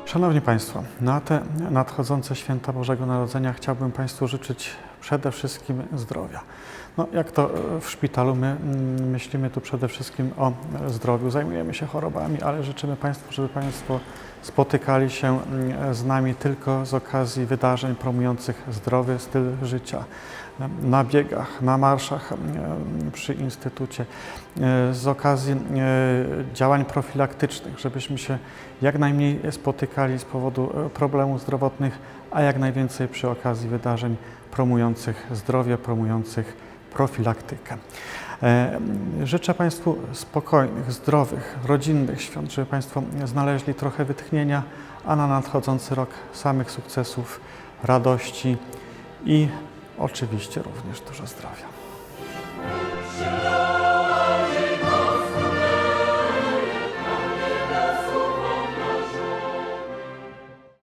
Szanowni Państwo, na te nadchodzące święta Bożego Narodzenia chciałbym Państwu życzyć przede wszystkim zdrowia. No, jak to w szpitalu, my myślimy tu przede wszystkim o zdrowiu, zajmujemy się chorobami, ale życzymy Państwu, żeby Państwo spotykali się z nami tylko z okazji wydarzeń promujących zdrowy styl życia, na biegach, na marszach przy Instytucie, z okazji działań profilaktycznych, żebyśmy się jak najmniej spotykali z powodu problemów zdrowotnych, a jak najwięcej przy okazji wydarzeń promujących zdrowie, promujących profilaktykę. Życzę Państwu spokojnych, zdrowych, rodzinnych świąt, żeby Państwo znaleźli trochę wytchnienia, a na nadchodzący rok samych sukcesów, radości i oczywiście również dużo zdrowia.